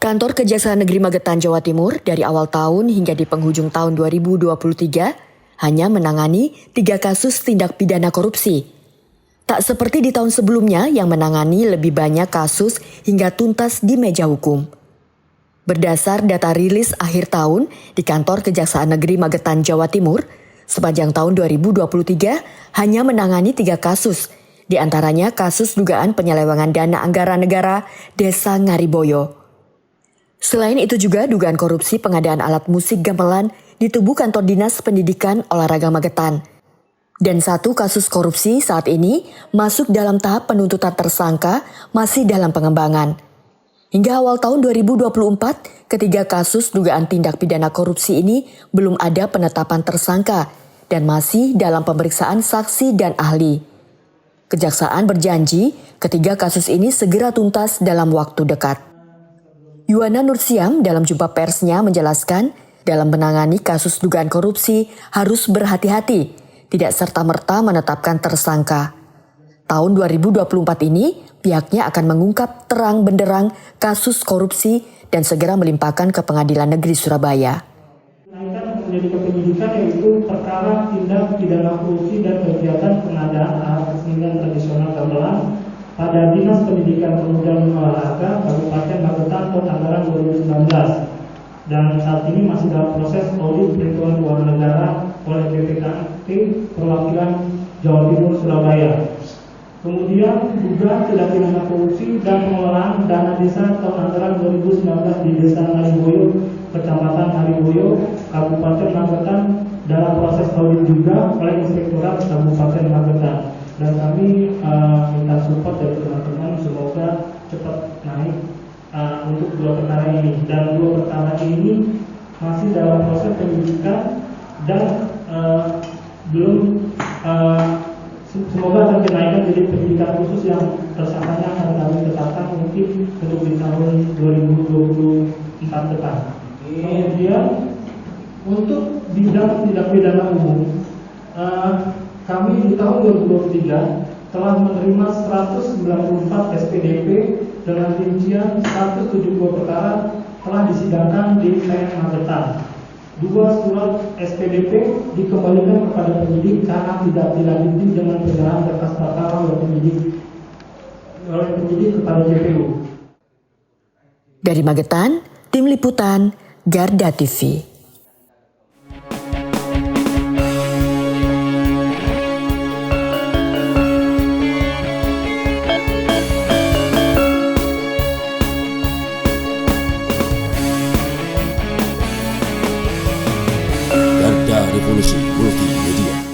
Kantor Kejaksaan Negeri Magetan, Jawa Timur dari awal tahun hingga di penghujung tahun 2023 hanya menangani 3 kasus tindak pidana korupsi. Tak seperti di tahun sebelumnya yang menangani lebih banyak kasus hingga tuntas di meja hukum. Berdasar data rilis akhir tahun di Kantor Kejaksaan Negeri Magetan, Jawa Timur, sepanjang tahun 2023 hanya menangani 3 kasus, di antaranya kasus dugaan penyelewengan dana anggaran negara Desa Ngariboyo. Selain itu juga dugaan korupsi pengadaan alat musik gamelan di tubuh Kantor Dinas Pendidikan Olahraga Magetan. Dan 1 kasus korupsi saat ini masuk dalam tahap penuntutan tersangka masih dalam pengembangan. Hingga awal tahun 2024, ketiga kasus dugaan tindak pidana korupsi ini belum ada penetapan tersangka dan masih dalam pemeriksaan saksi dan ahli. Kejaksaan berjanji ketiga kasus ini segera tuntas dalam waktu dekat. Yuwana Nursiam dalam jumpa persnya menjelaskan, dalam menangani kasus dugaan korupsi harus berhati-hati, tidak serta-merta menetapkan tersangka. Tahun 2024 ini, pihaknya akan mengungkap terang benderang kasus korupsi dan segera melimpahkan ke Pengadilan Negeri Surabaya. Menjadi kepenyidikan yaitu perkara tindak pidana korupsi dan kegiatan pengadaan alat kesenian tradisional gamelan pada Dinas Pendidikan Pemuda dan Olahraga Kabupaten Magetan tahun anggaran 2019, dan saat ini masih dalam proses audit perhitungan keuangan negara oleh BPKP perwakilan Jawa Timur Surabaya. Kemudian juga tindak pidana korupsi dan pengelolaan dana desa tahun anggaran 2019 di Desa Ngariboyo, Kecamatan Ngariboyo, Kabupaten Magetan dalam proses audit juga oleh Inspektorat Kabupaten Magetan. Dan kami minta support dari teman-teman, semoga cepat naik untuk 2 perkara ini. Dan 2 perkara ini masih dalam proses penyidikan dan belum semoga akan dinaikkan jadi penyidikan khusus yang tersangkanya akan kami tetapkan mungkin untuk di tahun 2024 depan. Kemudian untuk bidang tindak pidana umum, kami di tahun 2023 telah menerima 194 SPDP dengan rincian 172 perkara telah disidangkan di PN Magetan. 2 surat SPDP dikembalikan kepada penyidik karena tidak dilanjuti dengan penyerahan berkas perkara oleh penyidik kepada JPU. Dari Magetan, Tim Liputan, Garda TV. Garda Revolusi Multimedia.